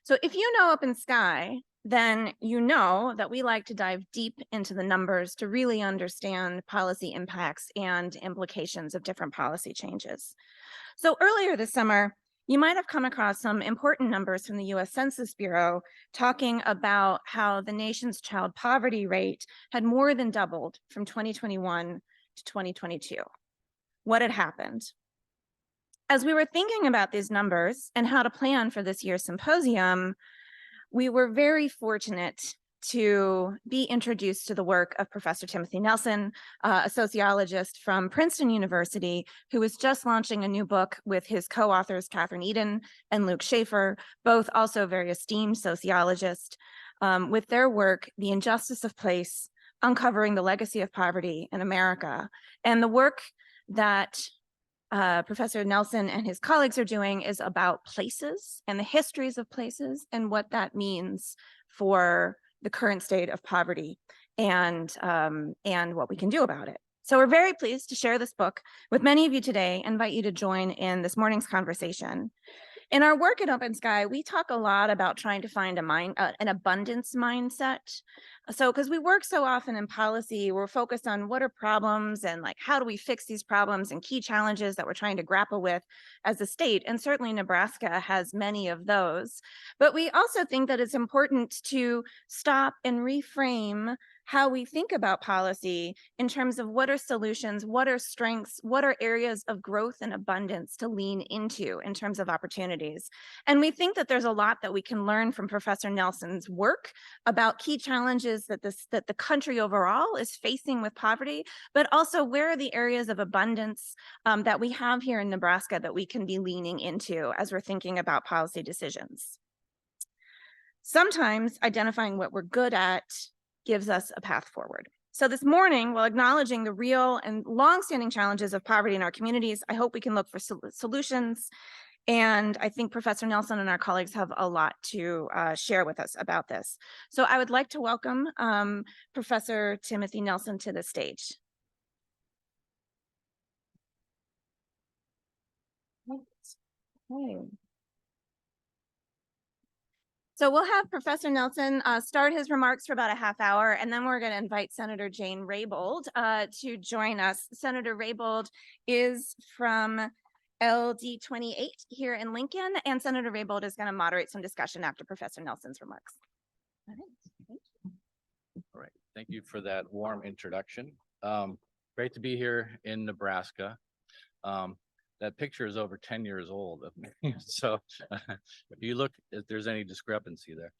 So if you know OpenSky, then you know that we like to dive deep into the numbers to really understand policy impacts and implications of different policy changes. So earlier this summer, you might have come across some important numbers from the US Census Bureau talking about how the nation's child poverty rate had more than doubled from 2021 to 2022. What had happened? As we were thinking about these numbers and how to plan for this year's symposium, we were very fortunate to be introduced to the work of Professor Timothy Nelson, a sociologist from Princeton University, who is just launching a new book with his co-authors, Catherine Eden and Luke Schaefer, both also very esteemed sociologists, with their work, The Injustice of Place, Uncovering the Legacy of Poverty in America. And the work that Professor Nelson and his colleagues are doing is about places and the histories of places and what that means for the current state of poverty and what we can do about it. So we're very pleased to share this book with many of you today and invite you to join in this morning's conversation. In our work at OpenSky, we talk a lot about trying to find an abundance mindset. So, because we work so often in policy, we're focused on what are problems and like how do we fix these problems and key challenges that we're trying to grapple with as a state. And certainly Nebraska has many of those. But we also think that it's important to stop and reframe how we think about policy in terms of what are solutions, what are strengths, what are areas of growth and abundance to lean into in terms of opportunities. And we think that there's a lot that we can learn from Professor Nelson's work about key challenges that the country overall is facing with poverty, but also where are the areas of abundance that we have here in Nebraska that we can be leaning into as we're thinking about policy decisions. Sometimes identifying what we're good at gives us a path forward. So this morning, while acknowledging the real and longstanding challenges of poverty in our communities, I hope we can look for solutions. And I think Professor Nelson and our colleagues have a lot to share with us about this. So I would like to welcome Professor Timothy Nelson to the stage. Okay. So we'll have Professor Nelson start his remarks for about a half hour, and then we're going to invite Senator Jane Raybould to join us. Senator Raybould is from LD 28 here in Lincoln, and Senator Raybould is going to moderate some discussion after Professor Nelson's remarks. All right. Thank you. All right. Thank you for that warm introduction. Great to be here in Nebraska. That picture is over 10 years old of me. So if you look, if there's any discrepancy there.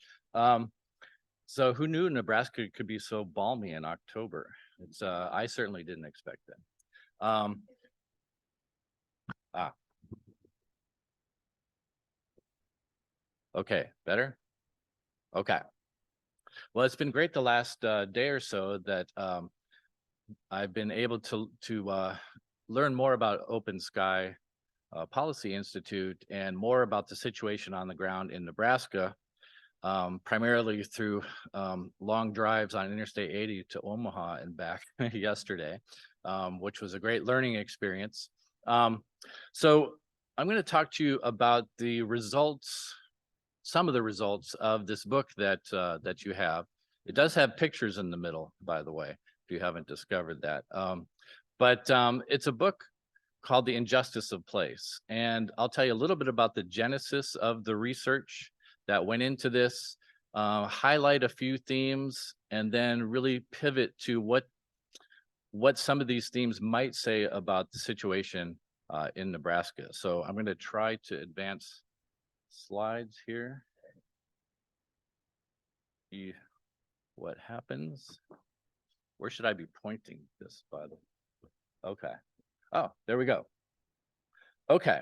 So who knew Nebraska could be so balmy in October? It's I certainly didn't expect that. Okay, better? Okay. Well, it's been great the last day or so that I've been able to learn more about OpenSky Policy Institute and more about the situation on the ground in Nebraska, primarily through long drives on Interstate 80 to Omaha and back yesterday, which was a great learning experience. So I'm going to talk to you about the results, some of the results of this book that you have. It does have pictures in the middle, by the way, if you haven't discovered that. But it's a book called The Injustice of Place. And I'll tell you a little bit about the genesis of the research that went into this, highlight a few themes, and then really pivot to what some of these themes might say about the situation in Nebraska. So I'm going to try to advance slides here. See what happens. Where should I be pointing this, by the way? Okay. Oh, there we go. Okay.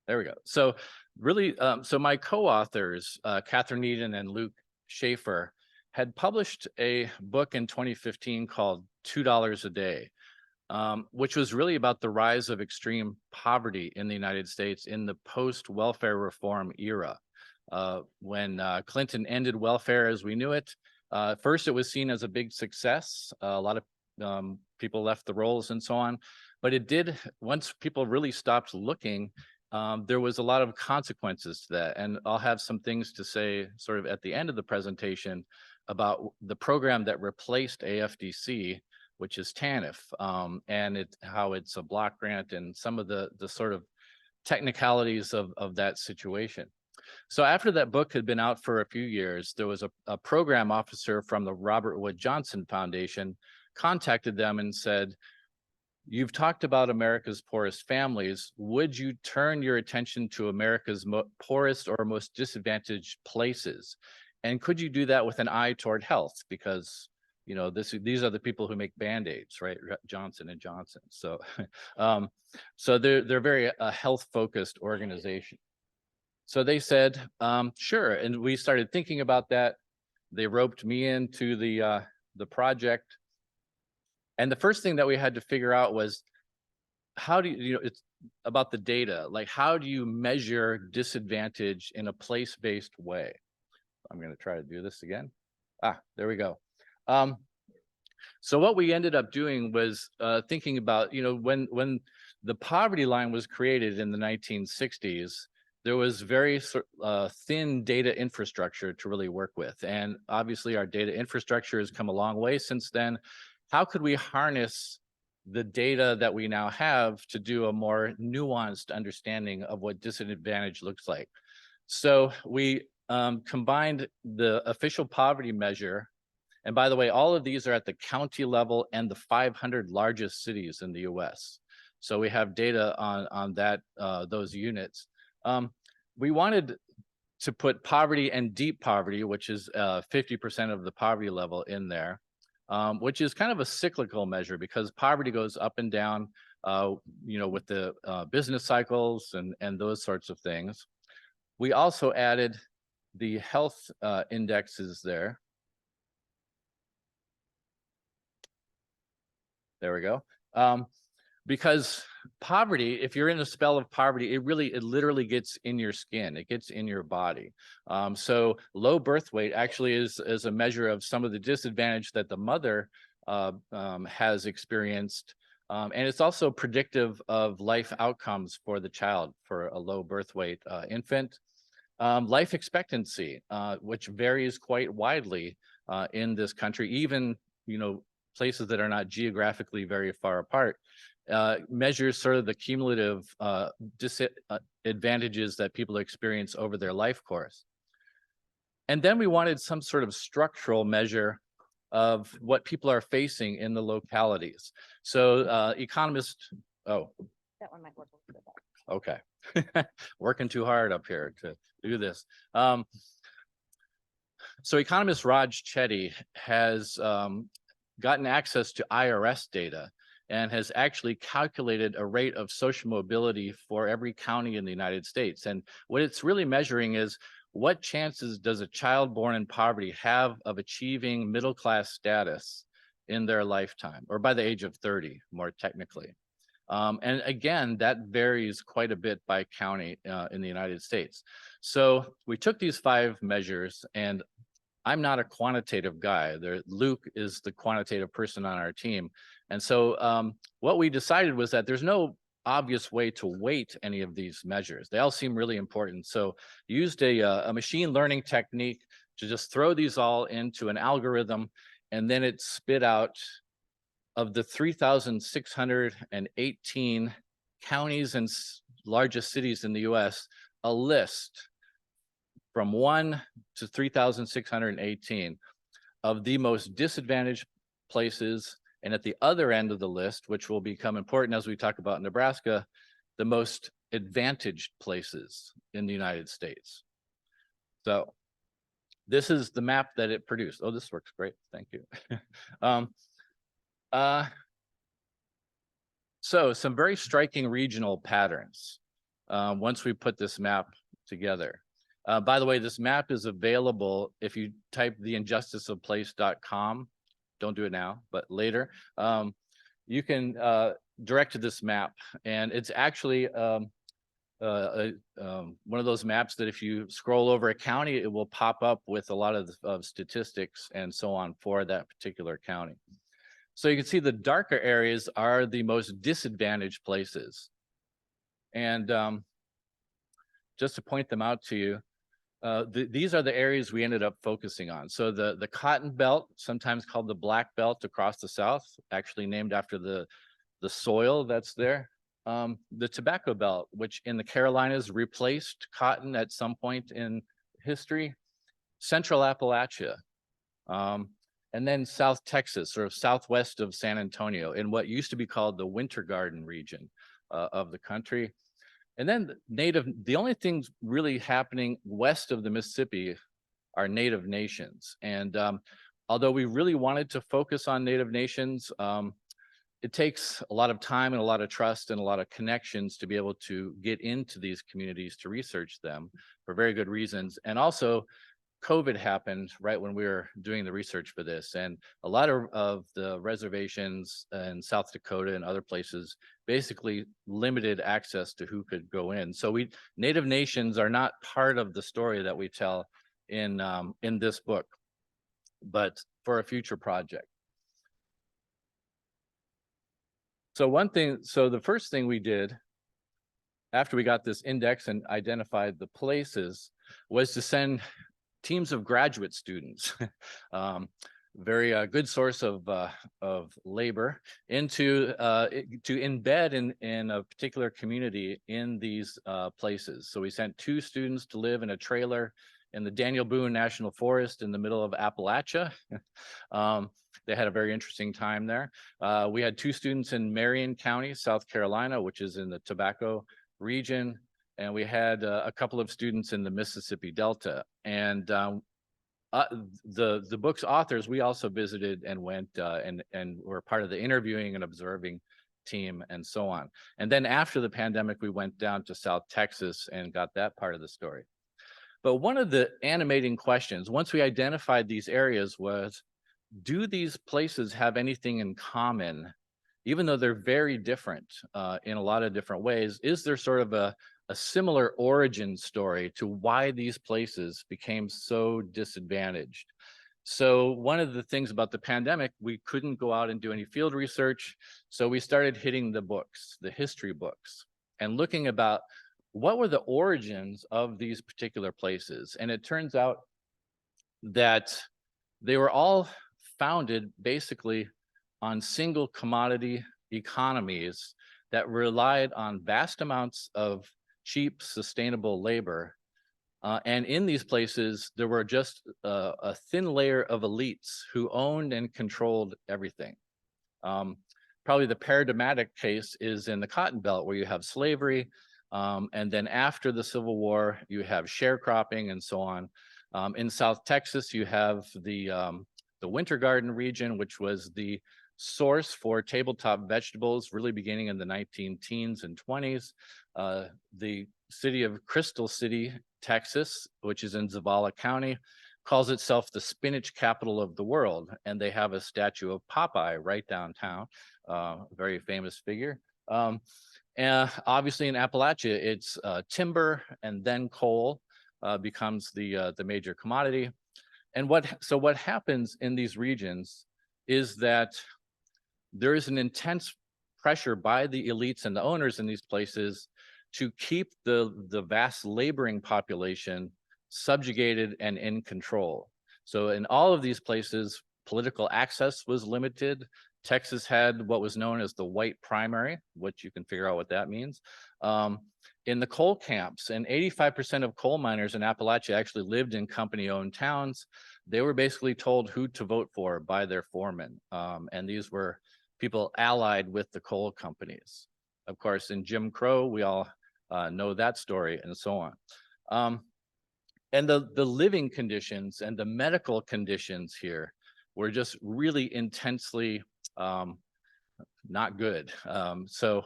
There we go. So really, so my co-authors, Catherine Eden and Luke Schaefer, had published a book in 2015 called $2 a Day, which was really about the rise of extreme poverty in the United States in the post-welfare reform era. When Clinton ended welfare as we knew it, first it was seen as a big success. A lot of people left the rolls and so on. But it did, once people really stopped looking, there was a lot of consequences to that. And I'll have some things to say sort of at the end of the presentation about the program that replaced AFDC, which is TANF, and how it's a block grant and some of the sort of technicalities of that situation. So after that book had been out for a few years, there was a program officer from the Robert Wood Johnson Foundation contacted them and said, "You've talked about America's poorest families. Would you turn your attention to America's poorest or most disadvantaged places? And could you do that with an eye toward health? Because, you know, these are the people who make Band-Aids, right? Johnson and Johnson." So, so they're very health-focused organization. So they said, sure. And we started thinking about that. They roped me into the project. And the first thing that we had to figure out was, how do you, it's about the data, like how do you measure disadvantage in a place-based way? I'm going to try to do this again. There we go. So what we ended up doing was thinking about, when the poverty line was created in the 1960s, there was very thin data infrastructure to really work with. And obviously our data infrastructure has come a long way since then. How could we harness the data that we now have to do a more nuanced understanding of what disadvantage looks like? So we combined the official poverty measure. And by the way, all of these are at the county level and the 500 largest cities in the US. So we have data on that, those units. We wanted to put poverty and deep poverty, which is 50% of the poverty level in there, which is kind of a cyclical measure because poverty goes up and down, with the business cycles and those sorts of things. We also added the health indexes there. There we go. Because poverty, if you're in a spell of poverty, it literally gets in your skin. It gets in your body. So low birth weight actually is a measure of some of the disadvantage that the mother has experienced. And it's also predictive of life outcomes for the child for a low birth weight infant. Life expectancy, which varies quite widely in this country, even, places that are not geographically very far apart, measures sort of the cumulative disadvantages that people experience over their life course. And then we wanted some sort of structural measure of what people are facing in the localities. So economists, that one might work a little bit better. Okay, working too hard up here to do this. So economist Raj Chetty has gotten access to IRS data and has actually calculated a rate of social mobility for every county in the United States. And what it's really measuring is, what chances does a child born in poverty have of achieving middle-class status in their lifetime, or by the age of 30, more technically. And again, that varies quite a bit by county in the United States. So we took these 5 measures, and I'm not a quantitative guy. Luke is the quantitative person on our team. And so what we decided was that there's no obvious way to weight any of these measures. They all seem really important. So used a machine learning technique to just throw these all into an algorithm, and then it spit out, of the 3,618 counties and largest cities in the US, a list from 1 to 3,618 of the most disadvantaged places, and at the other end of the list, which will become important as we talk about Nebraska, the most advantaged places in the United States. So this is the map that it produced. Oh, this works great. Thank you. So some very striking regional patterns once we put this map together. By the way, this map is available if you type theinjusticeofplace.com. Don't do it now, but later. You can direct to this map, and it's actually one of those maps that if you scroll over a county, it will pop up with a lot of statistics and so on for that particular county. So you can see the darker areas are the most disadvantaged places. And just to point them out to you, these are the areas we ended up focusing on. So the Cotton Belt, sometimes called the Black Belt across the South, actually named after the soil that's there. The Tobacco Belt, which in the Carolinas replaced cotton at some point in history. Central Appalachia, and then South Texas, sort of southwest of San Antonio, in what used to be called the Winter Garden region of the country. And then the only things really happening west of the Mississippi are Native nations. And although we really wanted to focus on Native nations, it takes a lot of time and a lot of trust and a lot of connections to be able to get into these communities to research them for very good reasons. And also, COVID happened right when we were doing the research for this, and a lot of the reservations in South Dakota and other places basically limited access to who could go in. So Native nations are not part of the story that we tell in this book, but for a future project. So the first thing we did after we got this index and identified the places was to send teams of graduate students, very good source of labor, into to embed in a particular community in these places. So we sent 2 students to live in a trailer in the Daniel Boone National Forest in the middle of Appalachia. They had a very interesting time there. We had 2 students in Marion County, South Carolina, which is in the tobacco region. And we had a couple of students in the Mississippi Delta. And the book's authors, we also visited and went and were part of the interviewing and observing team and so on. And then after the pandemic, we went down to South Texas and got that part of the story. But one of the animating questions, once we identified these areas, was, do these places have anything in common? Even though they're very different in a lot of different ways, is there sort of a similar origin story to why these places became so disadvantaged? So one of the things about the pandemic, we couldn't go out and do any field research. So we started hitting the books, the history books, and looking about what were the origins of these particular places. And it turns out that they were all founded basically on single commodity economies that relied on vast amounts of cheap, sustainable labor. And in these places, there were just a thin layer of elites who owned and controlled everything. Probably the paradigmatic case is in the Cotton Belt, where you have slavery. And then after the Civil War, you have sharecropping and so on. In South Texas, you have the Winter Garden region, which was the source for tabletop vegetables, really beginning in the 19-teens and 20s. The city of Crystal City, Texas, which is in Zavala County, calls itself the spinach capital of the world. And they have a statue of Popeye right downtown, a very famous figure. And obviously in Appalachia, it's timber, and then coal becomes the major commodity. And what happens in these regions is that there is an intense pressure by the elites and the owners in these places to keep the vast laboring population subjugated and in control. So in all of these places, political access was limited. Texas had what was known as the white primary, which you can figure out what that means. In the coal camps, and 85% of coal miners in Appalachia actually lived in company-owned towns. They were basically told who to vote for by their foreman. And these were people allied with the coal companies. Of course, in Jim Crow, we all know that story and so on. And the living conditions and the medical conditions here were just really intensely not good. So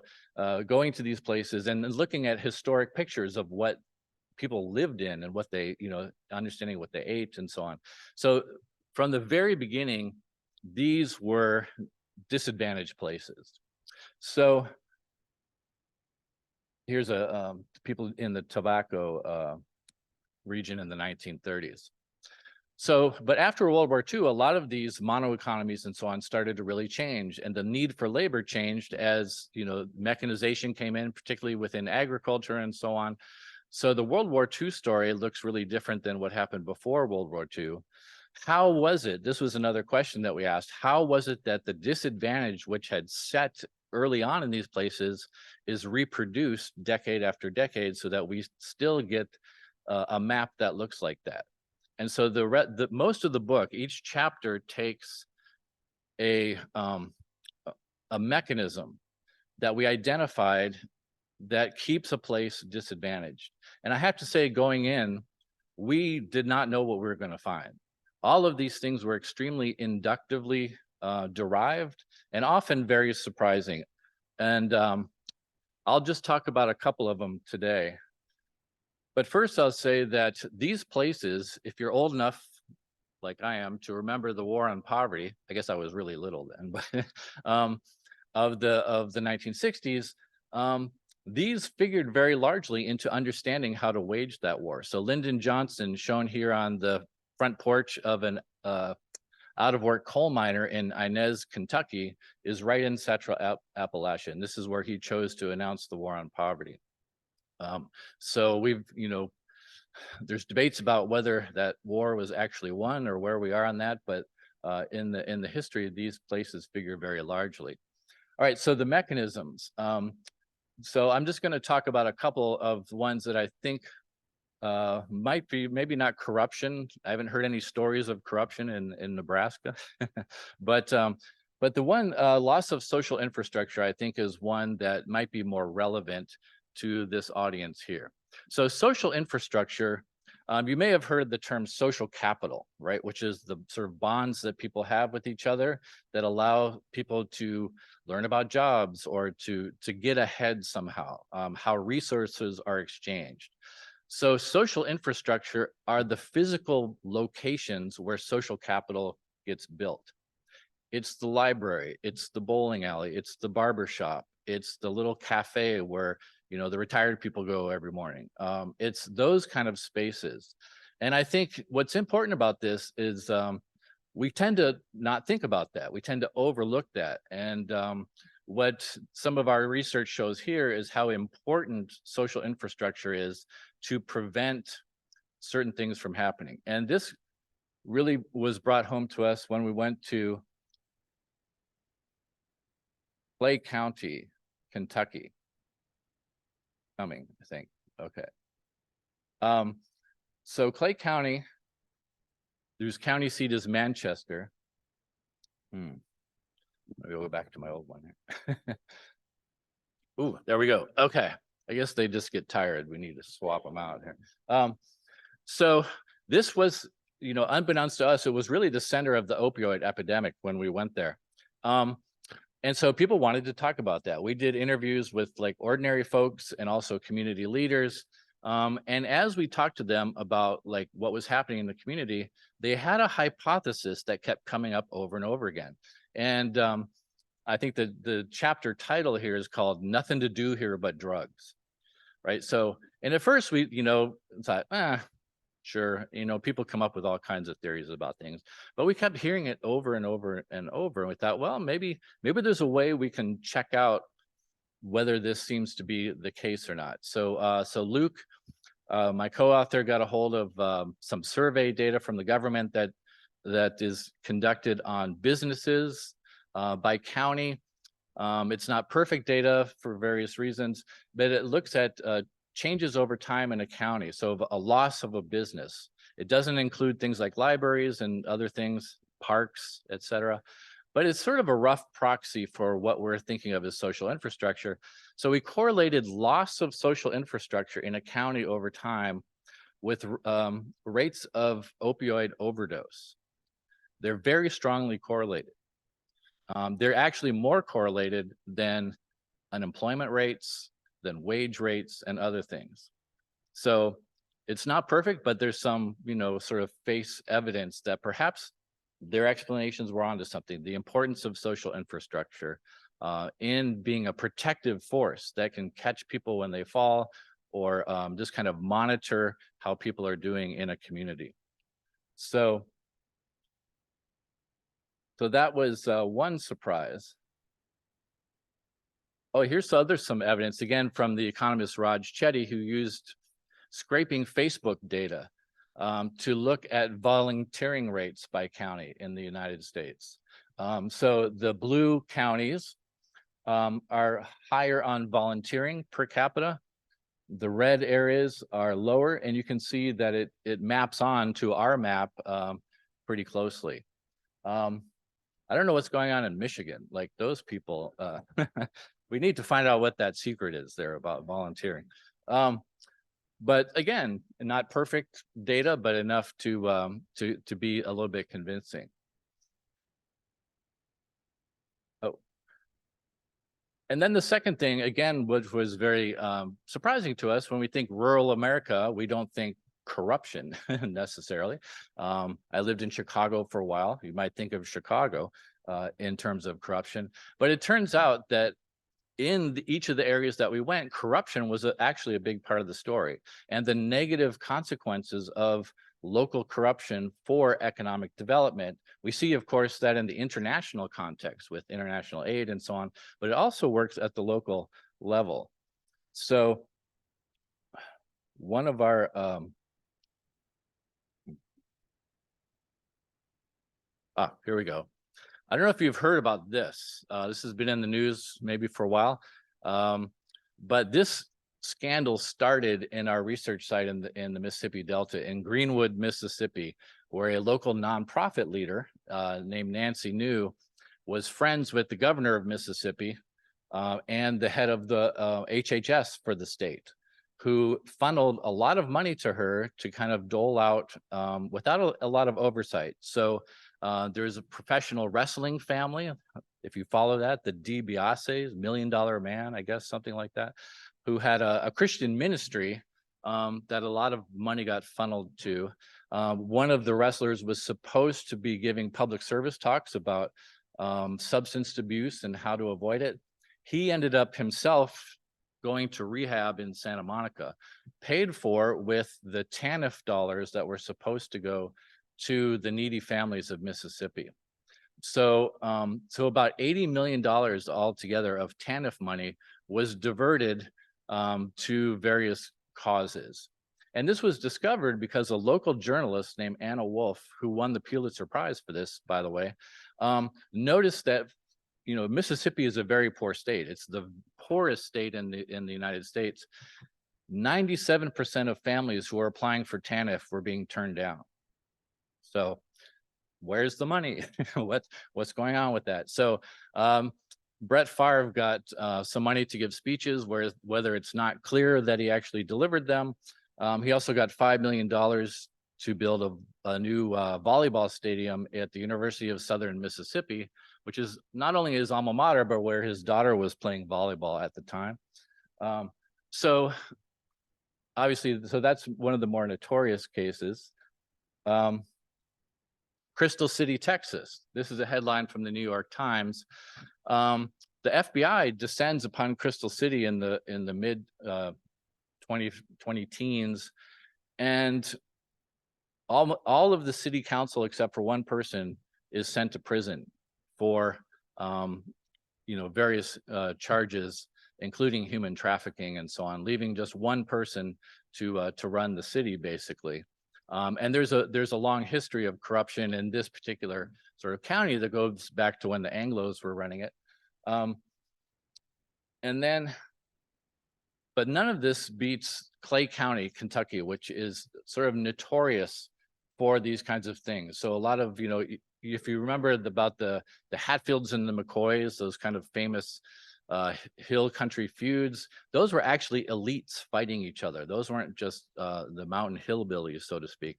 going to these places and looking at historic pictures of what people lived in and what they, understanding what they ate and so on. So from the very beginning, these were disadvantaged places. So here's people in the tobacco region in the 1930s. But after World War II, a lot of these mono economies and so on started to really change, and the need for labor changed as, mechanization came in, particularly within agriculture and so on. So the World War II story looks really different than what happened before World War II. How was it? This was another question that we asked. How was it that the disadvantage which had set early on in these places is reproduced decade after decade so that we still get a map that looks like that? And so the most of the book, each chapter takes a mechanism that we identified that keeps a place disadvantaged. And I have to say, going in, we did not know what we were going to find. All of these things were extremely inductively derived and often very surprising. And I'll just talk about a couple of them today. But first, I'll say that these places, if you're old enough, like I am, to remember the war on poverty, I guess I was really little then, but of the 1960s, these figured very largely into understanding how to wage that war. So Lyndon Johnson, shown here on the front porch of an out-of-work coal miner in Inez, Kentucky, is right in Central Appalachia. And this is where he chose to announce the war on poverty. So there's debates about whether that war was actually won or where we are on that, but in the history, these places figure very largely. All right, so the mechanisms. So I'm just going to talk about a couple of ones that I think might be maybe not corruption. I haven't heard any stories of corruption in Nebraska, but the one loss of social infrastructure, I think, is one that might be more relevant to this audience here. So social infrastructure, you may have heard the term social capital, right? Which is the sort of bonds that people have with each other that allow people to learn about jobs or to get ahead somehow, how resources are exchanged. So social infrastructure are the physical locations where social capital gets built. It's the library, it's the bowling alley, it's the barber shop, it's the little cafe where the retired people go every morning. It's those kind of spaces. And I think what's important about this is we tend to not think about that. We tend to overlook that. And what some of our research shows here is how important social infrastructure is to prevent certain things from happening. And this really was brought home to us when we went to Clay County, Kentucky. Coming, I think. Okay. So Clay County, whose county seat is Manchester. Maybe I'll go back to my old one here. Ooh, there we go. Okay. I guess they just get tired. We need to swap them out here. So this was, unbeknownst to us, it was really the center of the opioid epidemic when we went there. And so people wanted to talk about that. We did interviews with like ordinary folks and also community leaders. And as we talked to them about like what was happening in the community, they had a hypothesis that kept coming up over and over again. And I think that the chapter title here is called "Nothing to Do Here But Drugs," right? So, and at first we, thought, sure, people come up with all kinds of theories about things, but we kept hearing it over and over and over. And we thought, well, maybe there's a way we can check out whether this seems to be the case or not. So, Luke, my co-author, got a hold of some survey data from the government that is conducted on businesses by county. It's not perfect data for various reasons, but it looks at changes over time in a county. So a loss of a business. It doesn't include things like libraries and other things, parks, et cetera. But it's sort of a rough proxy for what we're thinking of as social infrastructure. So we correlated loss of social infrastructure in a county over time with rates of opioid overdose. They're very strongly correlated. They're actually more correlated than unemployment rates, than wage rates and other things. So it's not perfect, but there's some, sort of face evidence that perhaps their explanations were onto something. The importance of social infrastructure in being a protective force that can catch people when they fall or just kind of monitor how people are doing in a community. So that was one surprise. Oh, here's some evidence again from the economist Raj Chetty, who used scraping Facebook data to look at volunteering rates by county in the United States. So the blue counties are higher on volunteering per capita. The red areas are lower, and you can see that it maps on to our map pretty closely. I don't know what's going on in Michigan. Like those people, we need to find out what that secret is there about volunteering. But again, not perfect data, but enough to be a little bit convincing. Oh, and then the second thing, again, which was very surprising to us, when we think rural America, we don't think corruption necessarily. I lived in Chicago for a while. You might think of Chicago in terms of corruption, but it turns out that in each of the areas that we went, corruption was actually a big part of the story, and the negative consequences of local corruption for economic development. We see, of course, that in the international context with international aid and so on, but it also works at the local level. So one of our here we go. I don't know if you've heard about this. This has been in the news maybe for a while, but this scandal started in our research site in the Mississippi Delta in Greenwood, Mississippi, where a local nonprofit leader named Nancy New was friends with the governor of Mississippi and the head of the HHS for the state, who funneled a lot of money to her to kind of dole out without a lot of oversight. So there's a professional wrestling family, if you follow that, the DiBiase's, $1 Million Man, I guess, something like that, who had a Christian ministry that a lot of money got funneled to. One of the wrestlers was supposed to be giving public service talks about substance abuse and how to avoid it. He ended up himself going to rehab in Santa Monica, paid for with the TANF dollars that were supposed to go to the needy families of Mississippi. So, so about $80 million altogether of TANF money was diverted to various causes. And this was discovered because a local journalist named Anna Wolf, who won the Pulitzer Prize for this, by the way, noticed that, you know, Mississippi is a very poor state. It's the poorest state in the United States. 97% of families who are applying for TANF were being turned down. So where's the money? What's going on with that? So Brett Favre got some money to give speeches, whether it's not clear that he actually delivered them. He also got $5 million to build a new volleyball stadium at the University of Southern Mississippi, which is not only his alma mater, but where his daughter was playing volleyball at the time. So obviously, so that's one of the more notorious cases. Crystal City, Texas. This is a headline from the New York Times. The FBI descends upon Crystal City in the mid 20 teens, and all of the city council except for one person is sent to prison for various charges, including human trafficking and so on, leaving just one person to run the city basically. And there's a long history of corruption in this particular sort of county that goes back to when the Anglos were running it. But none of this beats Clay County, Kentucky, which is sort of notorious for these kinds of things. So a lot of, if you remember about the Hatfields and the McCoys, those kind of famous hill country feuds, those were actually elites fighting each other. Those weren't just the mountain hillbillies, so to speak,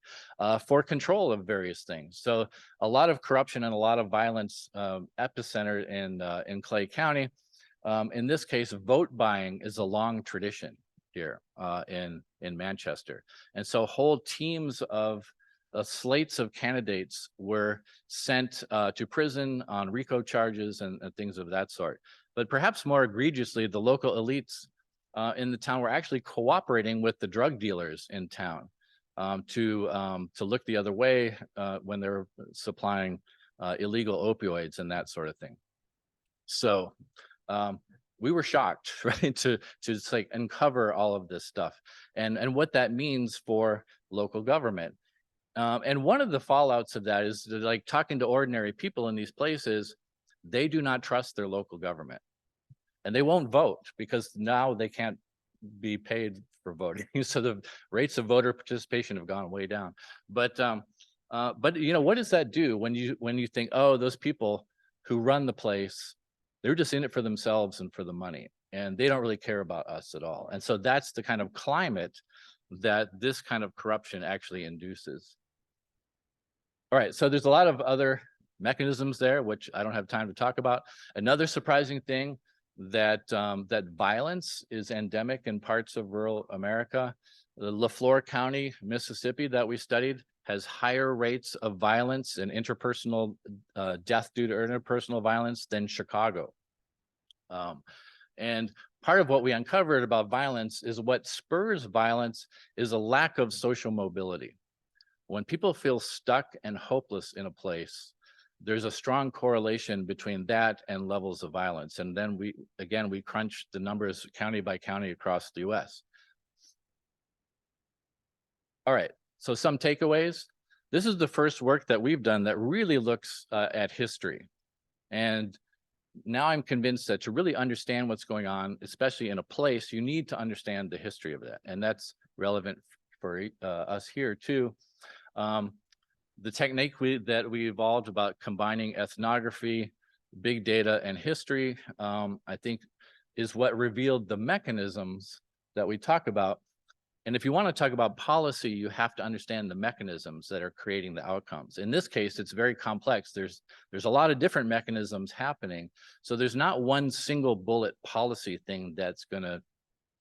for control of various things. So a lot of corruption and a lot of violence epicenter in Clay County. In this case, vote buying is a long tradition here in Manchester. And so whole teams of slates of candidates were sent to prison on RICO charges and things of that sort. But perhaps more egregiously, the local elites in the town were actually cooperating with the drug dealers in town. to look the other way when they're supplying illegal opioids and that sort of thing. So we were shocked, right, to like uncover all of this stuff and what that means for local government. And one of the fallouts of that is that, like, talking to ordinary people in these places, they do not trust their local government, and they won't vote because now they can't be paid for voting. So the rates of voter participation have gone way down. But you know, what does that do when you think, oh, those people who run the place, they're just in it for themselves and for the money, and they don't really care about us at all. And so that's the kind of climate that this kind of corruption actually induces. All right, so there's a lot of other mechanisms there, which I don't have time to talk about. Another surprising thing that that violence is endemic in parts of rural America. The LaFleur County, Mississippi, that we studied has higher rates of violence and interpersonal death due to interpersonal violence than Chicago. And part of what we uncovered about violence is what spurs violence is a lack of social mobility. When people feel stuck and hopeless in a place, there's a strong correlation between that and levels of violence. And then we crunch the numbers county by county across the US. All right, so some takeaways. This is the first work that we've done that really looks at history. And now I'm convinced that to really understand what's going on, especially in a place, you need to understand the history of that. And that's relevant for us here too. The technique that we evolved about combining ethnography, big data, and history, I think is what revealed the mechanisms that we talk about. And if you want to talk about policy, you have to understand the mechanisms that are creating the outcomes. In this case, it's very complex. There's a lot of different mechanisms happening. So there's not one single bullet policy thing that's going to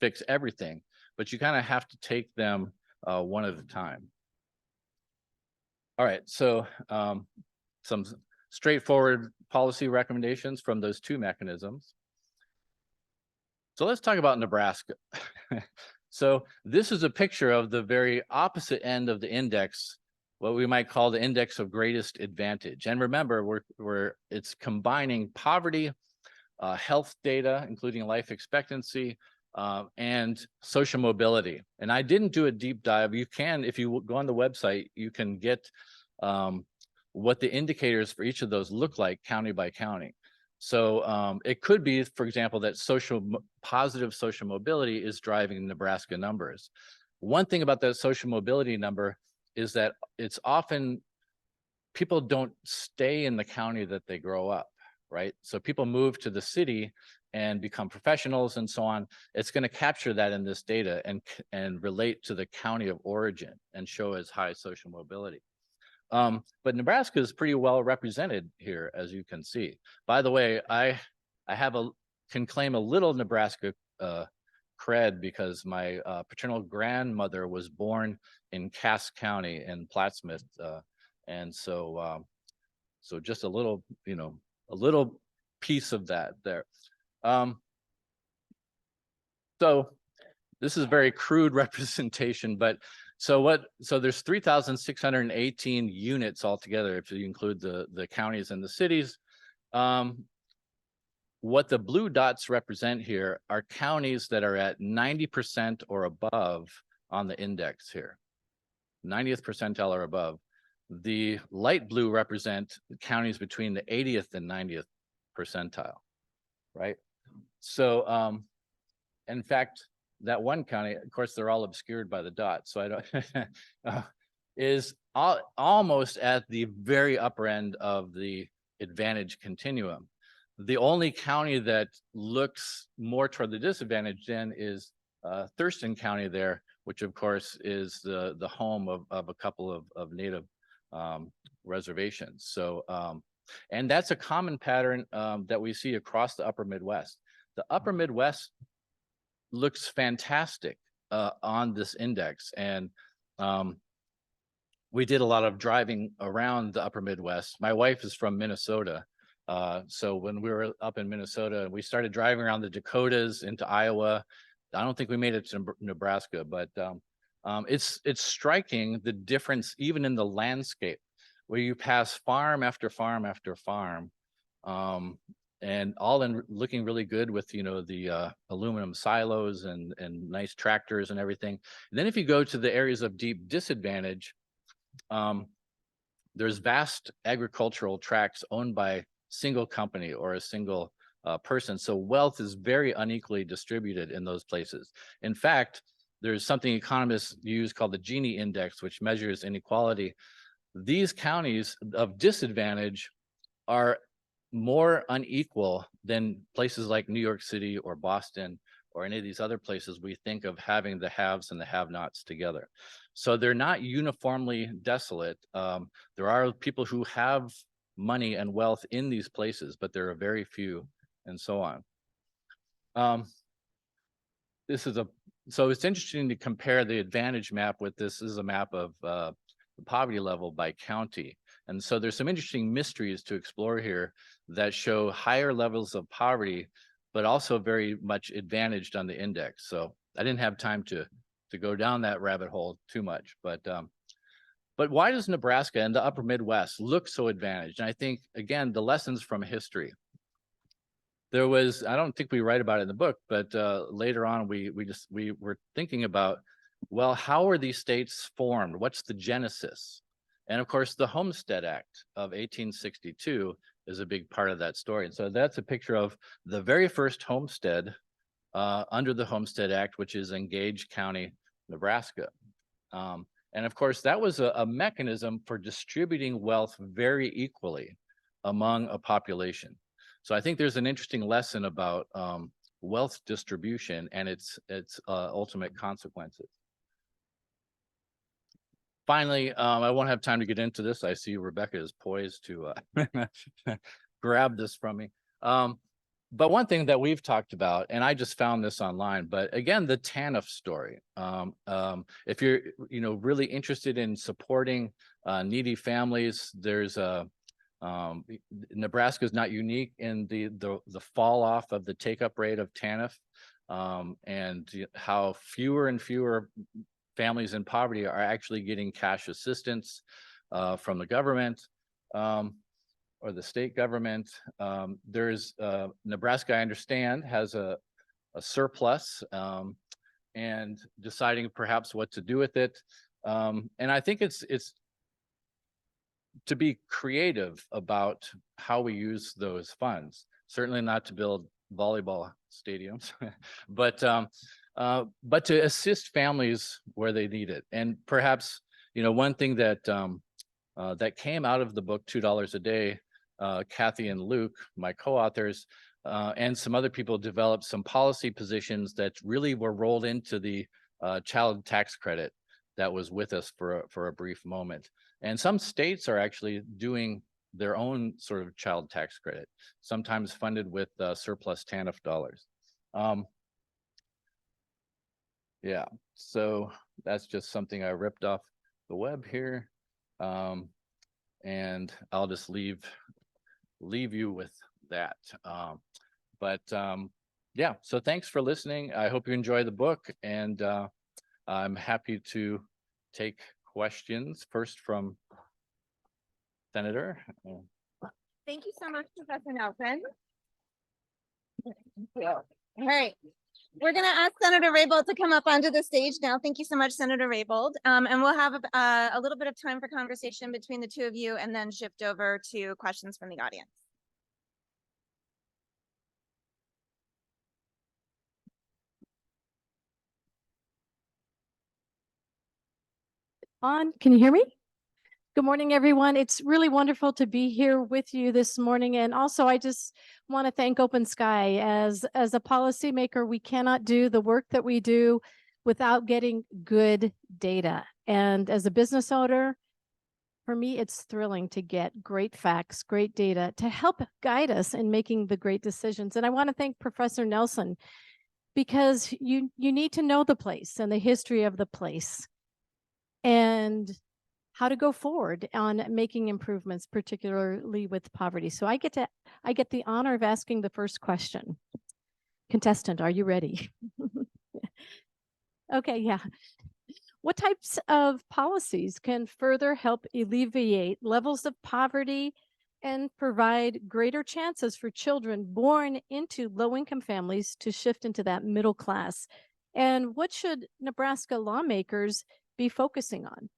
fix everything, but you kind of have to take them one at a time. All right, so some straightforward policy recommendations from those two mechanisms. So let's talk about Nebraska. So this is a picture of the very opposite end of the index, what we might call the index of greatest advantage. And remember, it's combining poverty, health data, including life expectancy, and social mobility. And I didn't do a deep dive. You can, if you go on the website, you can get what the indicators for each of those look like county by county. So it could be, for example, that positive social mobility is driving Nebraska numbers. One thing about that social mobility number is that it's often people don't stay in the county that they grow up, right? So people move to the city and become professionals and so on. It's going to capture that in this data and relate to the county of origin and show as high social mobility. But Nebraska is pretty well represented here, as you can see. By the way, I can claim a little Nebraska cred because my paternal grandmother was born in Cass County in Plattsmouth, and so just a little, a little piece of that there. So this is a very crude representation, but so there's 3,618 units altogether if you include the counties and the cities. What the blue dots represent here are counties that are at 90% or above on the index here, 90th percentile or above. The light blue represent counties between the 80th and 90th percentile, right? So in fact, that one county, of course, they're all obscured by the dots, so I don't, is almost at the very upper end of the advantage continuum. The only county that looks more toward the disadvantage then is Thurston County there, which of course is the home of a couple of native reservations. So, and that's a common pattern that we see across the upper Midwest. The upper Midwest looks fantastic on this index. And we did a lot of driving around the upper Midwest. My wife is from Minnesota. So when we were up in Minnesota, we started driving around the Dakotas into Iowa. I don't think we made it to Nebraska, but It's striking the difference even in the landscape, where you pass farm after farm after farm, and all in looking really good with the aluminum silos and nice tractors and everything. And then if you go to the areas of deep disadvantage, there's vast agricultural tracts owned by single company or a single person. So wealth is very unequally distributed in those places. In fact, there's something economists use called the Gini index, which measures inequality. These counties of disadvantage are more unequal than places like New York City or Boston or any of these other places we think of having the haves and the have-nots together. So they're not uniformly desolate. There are people who have money and wealth in these places, but there are very few, and so on. So it's interesting to compare the advantage map with this. This is a map of the poverty level by county. And so there's some interesting mysteries to explore here that show higher levels of poverty, but also very much advantaged on the index. So I didn't have time to go down that rabbit hole too much, but why does Nebraska and the upper Midwest look so advantaged? And I think, again, the lessons from history. There was, I don't think we write about it in the book, but later on we were thinking about, well, how are these states formed? What's the genesis? And of course, the Homestead Act of 1862 is a big part of that story. And so that's a picture of the very first homestead under the Homestead Act, which is in Gage County, Nebraska. And of course, that was a mechanism for distributing wealth very equally among a population. So I think there's an interesting lesson about wealth distribution and its ultimate consequences. Finally, I won't have time to get into this. I see Rebecca is poised to grab this from me. But one thing that we've talked about, and I just found this online, but again, the TANF story. If you're really interested in supporting needy families, there's Nebraska is not unique in the fall off of the take-up rate of TANF, and how fewer and fewer families in poverty are actually getting cash assistance from the government or the state government. There's Nebraska, I understand, has a surplus and deciding perhaps what to do with it. And I think it's to be creative about how we use those funds. Certainly not to build volleyball stadiums, but to assist families where they need it. And perhaps, one thing that that came out of the book, $2 a Day, Kathy and Luke, my co-authors, and some other people developed some policy positions that really were rolled into the child tax credit that was with us for a brief moment. And some states are actually doing their own sort of child tax credit, sometimes funded with surplus TANF dollars. Yeah, so that's just something I ripped off the web here. And I'll just leave you with that. Yeah, so thanks for listening. I hope you enjoy the book, and I'm happy to take questions first from Senator. Thank you so much, Professor Nelson. All right. We're going to ask Senator Raybould to come up onto the stage now. Thank you so much, Senator Raybould. And we'll have a little bit of time for conversation between the two of you and then shift over to questions from the audience. Can you hear me? Good morning, everyone. It's really wonderful to be here with you this morning. And also, I just want to thank OpenSky. As a policymaker, we cannot do the work that we do without getting good data. And as a business owner, for me, it's thrilling to get great facts, great data to help guide us in making the great decisions. And I want to thank Professor Nelson, because you need to know the place and the history of the place and how to go forward on making improvements, particularly with poverty. So I get the honor of asking the first question. Contestant, are you ready? Okay, yeah. What types of policies can further help alleviate levels of poverty and provide greater chances for children born into low-income families to shift into that middle class? And what should Nebraska lawmakers be focusing on?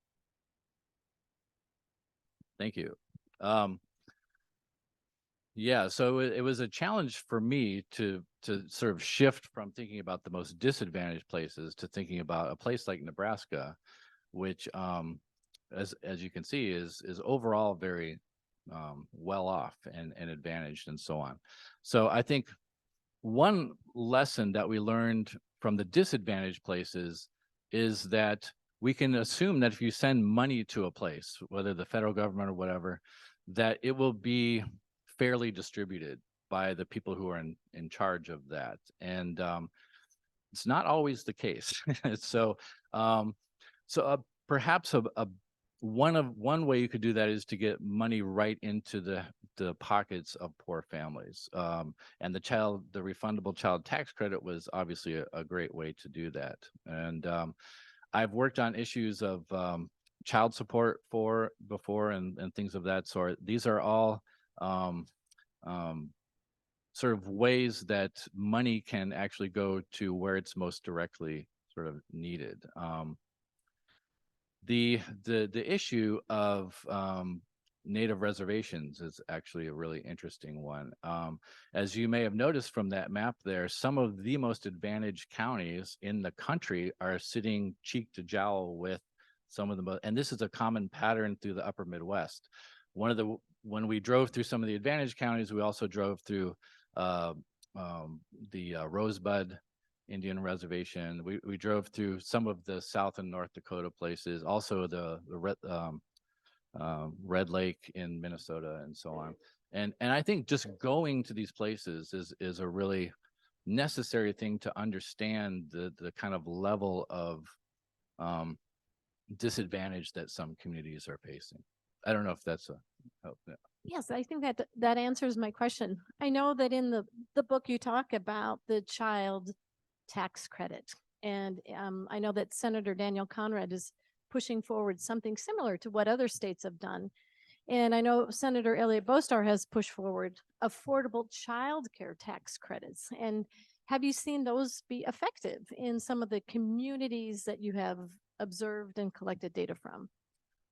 Thank you. Yeah, so it was a challenge for me to sort of shift from thinking about the most disadvantaged places to thinking about a place like Nebraska, which, as you can see, is overall very well off and advantaged and so on. So I think one lesson that we learned from the disadvantaged places is that we can assume that if you send money to a place, whether the federal government or whatever, that it will be fairly distributed by the people who are in charge of that. And it's not always the case. So perhaps one way you could do that is to get money right into the pockets of poor families. And the refundable child tax credit was obviously a great way to do that. And I've worked on issues of child support before and things of that sort. These are all sort of ways that money can actually go to where it's most directly sort of needed. The issue of native reservations is actually a really interesting one. As you may have noticed from that map there, some of the most advantaged counties in the country are sitting cheek to jowl with some of the most, and this is a common pattern through the upper Midwest. When we drove through some of the advantaged counties, we also drove through the Rosebud Indian Reservation. We drove through some of the South and North Dakota places, also the Red Lake in Minnesota and so on. And I think just going to these places is a really necessary thing to understand the kind of level of disadvantage that some communities are facing. I don't know if that's a help. Yeah. Yes, I think that answers my question. I know that in the book you talk about the child tax credit, and I know that Senator Daniel Conrad is pushing forward something similar to what other states have done. And I know Senator Elliott Bostar has pushed forward affordable child care tax credits. And have you seen those be effective in some of the communities that you have observed and collected data from?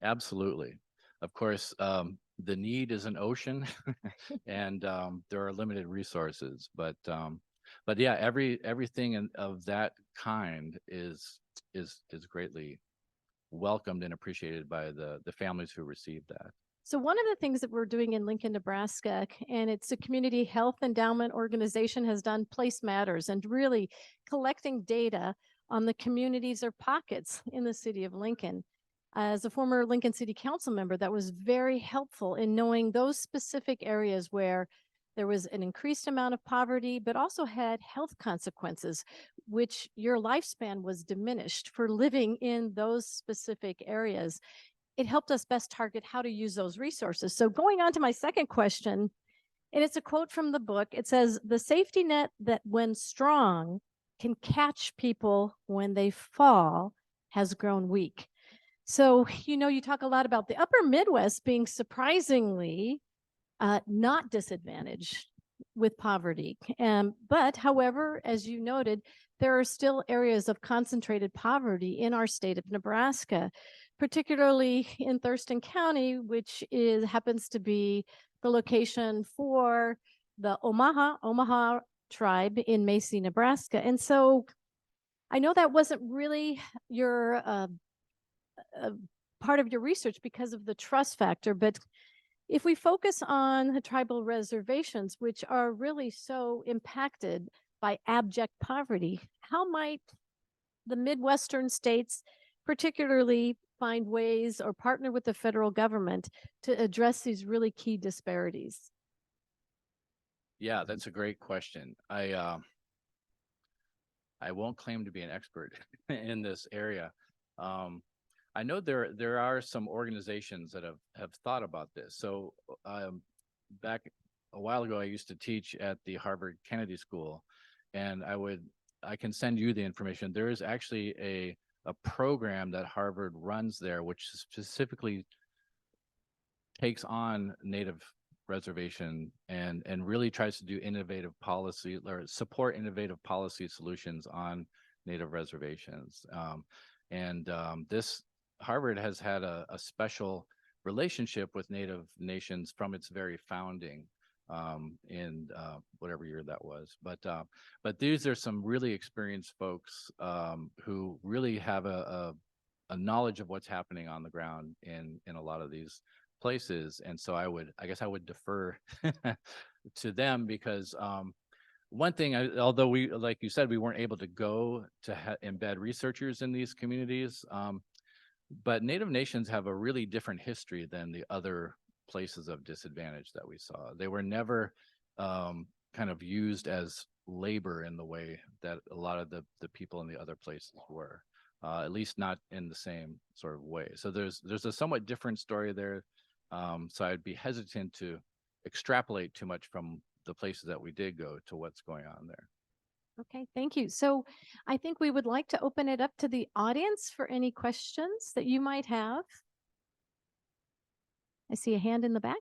Absolutely. Of course, the need is an ocean, and there are limited resources. But yeah, everything of that kind is greatly welcomed and appreciated by the families who receive that. So one of the things that we're doing in Lincoln, Nebraska, and it's a community health endowment organization, has done Place Matters and really collecting data on the communities or pockets in the city of Lincoln. As a former Lincoln City Council member, that was very helpful in knowing those specific areas where there was an increased amount of poverty, but also had health consequences, which your lifespan was diminished for living in those specific areas. It helped us best target how to use those resources. So going on to my second question, and it's a quote from the book. It says, "The safety net that when strong can catch people when they fall has grown weak." So, you talk a lot about the upper Midwest being surprisingly not disadvantaged with poverty. But however, as you noted, there are still areas of concentrated poverty in our state of Nebraska, particularly in Thurston County, which happens to be the location for the Omaha tribe in Macy, Nebraska. And so I know that wasn't really your part of your research because of the trust factor, but if we focus on the tribal reservations, which are really so impacted by abject poverty, how might the Midwestern states particularly find ways or partner with the federal government to address these really key disparities? Yeah, that's a great question. I won't claim to be an expert in this area. I know there are some organizations that have thought about this. So back a while ago, I used to teach at the Harvard Kennedy School, and I can send you the information. There is actually a a program that Harvard runs there, which specifically takes on Native reservation and really tries to do innovative policy or support innovative policy solutions on Native reservations. This Harvard has had a special relationship with Native nations from its very founding in whatever year that was. But these are some really experienced folks who really have a knowledge of what's happening on the ground in a lot of these places. And so I guess I would defer to them because one thing, although we, like you said, we weren't able to go to embed researchers in these communities, but Native nations have a really different history than the other places of disadvantage that we saw. They were never kind of used as labor in the way that a lot of the people in the other places were, at least not in the same sort of way. So there's a somewhat different story there. So I'd be hesitant to extrapolate too much from the places that we did go to what's going on there. Okay, thank you. So I think we would like to open it up to the audience for any questions that you might have. I see a hand in the back.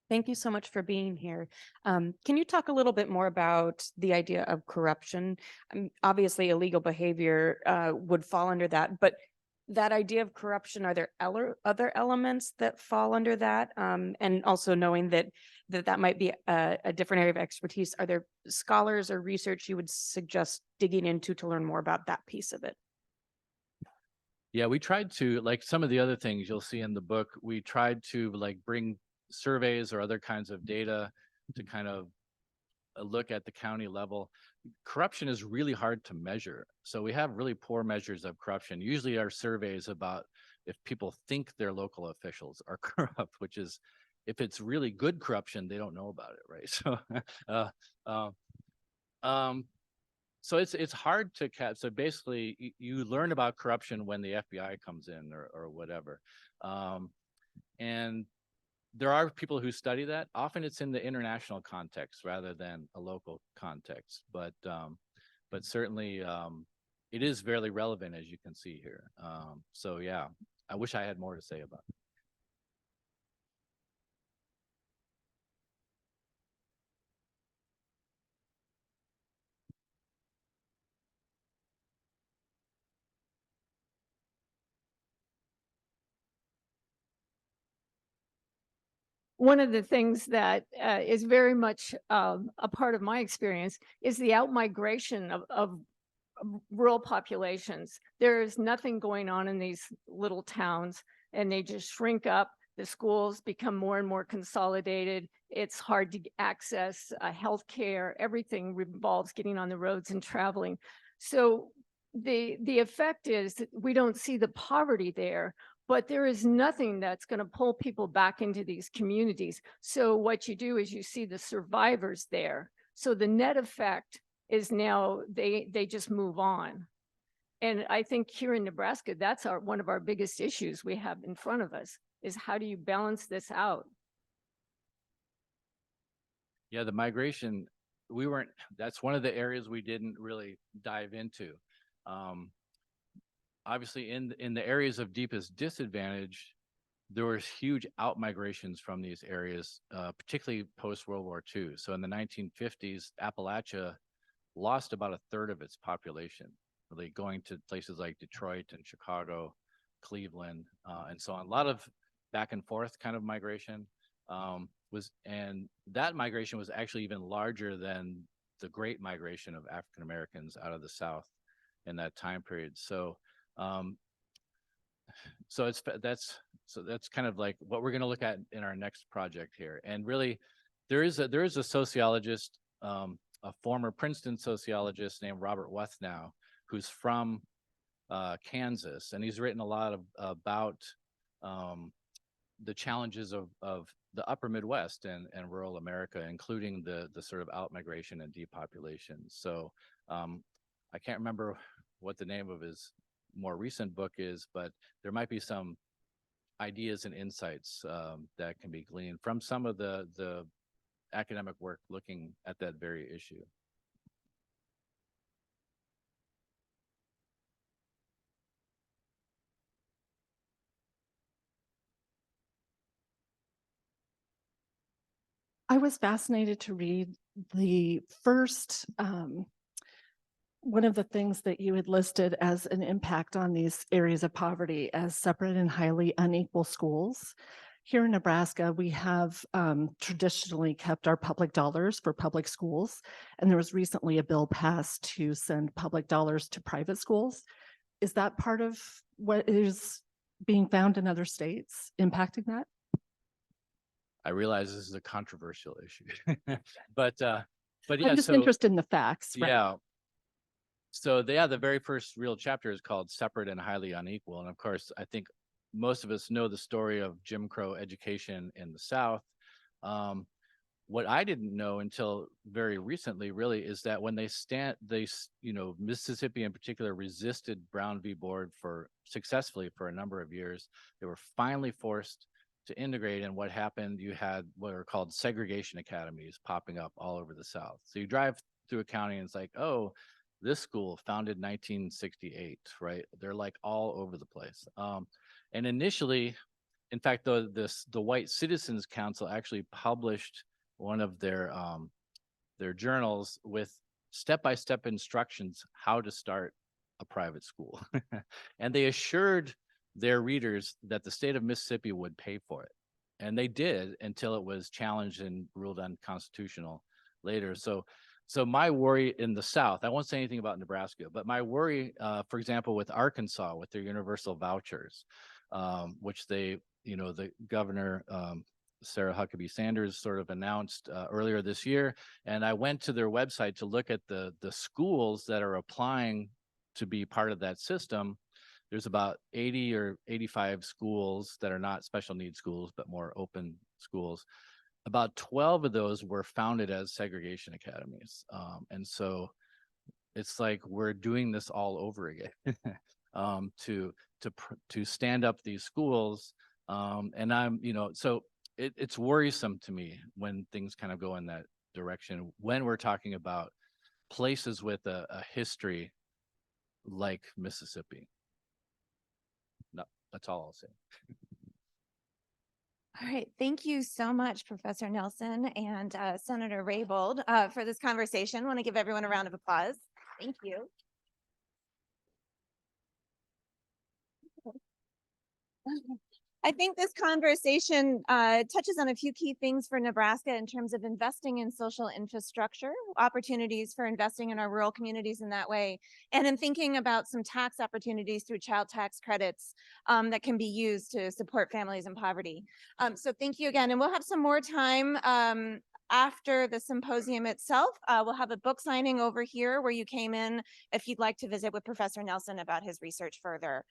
Thank you so much for being here. Can you talk a little bit more about the idea of corruption? Obviously, illegal behavior would fall under that, but that idea of corruption, are there other elements that fall under that? And also knowing that might be a different area of expertise, are there scholars or research you would suggest digging into to learn more about that piece of it? Yeah, we tried to, like some of the other things you'll see in the book, we tried to like bring surveys or other kinds of data to kind of look at the county level. Corruption is really hard to measure. So we have really poor measures of corruption. Usually our surveys about if people think their local officials are corrupt, which is, if it's really good corruption, they don't know about it, right? So it's hard to catch. So basically you learn about corruption when the FBI comes in or whatever. And there are people who study that. Often it's in the international context rather than a local context, but certainly it is very relevant, as you can see here. So yeah, I wish I had more to say about it. One of the things that is very much a part of my experience is the outmigration of rural populations. There is nothing going on in these little towns, and they just shrink up. The schools become more and more consolidated. It's hard to access healthcare. Everything revolves getting on the roads and traveling. So the effect is that we don't see the poverty there, but there is nothing that's going to pull people back into these communities. So what you do is you see the survivors there. So the net effect is now they just move on. And I think here in Nebraska, that's one of our biggest issues we have in front of us, is how do you balance this out? Yeah, the migration, that's one of the areas we didn't really dive into. Obviously in the areas of deepest disadvantage, there was huge outmigrations from these areas, particularly post-World War II. So in the 1950s, Appalachia lost about a third of its population, really going to places like Detroit and Chicago, Cleveland, and so on. A lot of back and forth kind of migration and that migration was actually even larger than the Great Migration of African Americans out of the South in that time period. So that's kind of like what we're going to look at in our next project here. And really, there is a sociologist, a former Princeton sociologist named Robert Wethnow, who's from Kansas, and he's written a lot about the challenges of the upper Midwest and rural America, including the sort of outmigration and depopulation. So I can't remember what the name of his more recent book is, but there might be some ideas and insights that can be gleaned from some of the academic work looking at that very issue. I was fascinated to read the first, one of the things that you had listed as an impact on these areas of poverty as separate and highly unequal schools. Here in Nebraska, we have traditionally kept our public dollars for public schools, and there was recently a bill passed to send public dollars to private schools. Is that part of what is being found in other states impacting that? I realize this is a controversial issue, but yeah, I'm just so interested in the facts. Right? yeah. So the very first real chapter is called Separate and Highly Unequal. And of course, I think most of us know the story of Jim Crow education in the South. What I didn't know until very recently really is that when Mississippi in particular resisted Brown v. Board successfully for a number of years, they were finally forced to integrate. And what happened, you had what are called segregation academies popping up all over the South. So you drive through a county and it's like, oh, this school founded 1968, right? They're like all over the place. And initially, in fact, the White Citizens Council actually published one of their journals with step-by-step instructions how to start a private school. And they assured their readers that the state of Mississippi would pay for it. And they did until it was challenged and ruled unconstitutional later. So my worry in the South, I won't say anything about Nebraska, but my worry, for example, with Arkansas, with their universal vouchers, which the governor, Sarah Huckabee Sanders sort of announced earlier this year. And I went to their website to look at the schools that are applying to be part of that system. There's about 80 or 85 schools that are not special needs schools, but more open schools. About 12 of those were founded as segregation academies. And so it's like we're doing this all over again to stand up these schools. And so it's worrisome to me when things kind of go in that direction, when we're talking about places with a history like Mississippi. No, that's all I'll say. All right. Thank you so much, Professor Nelson and Senator Raybould, for this conversation. I want to give everyone a round of applause. Thank you. I think this conversation touches on a few key things for Nebraska in terms of investing in social infrastructure, opportunities for investing in our rural communities in that way, and in thinking about some tax opportunities through child tax credits that can be used to support families in poverty. So thank you again, and we'll have some more time after the symposium itself. We'll have a book signing over here where you came in if you'd like to visit with Professor Nelson about his research further.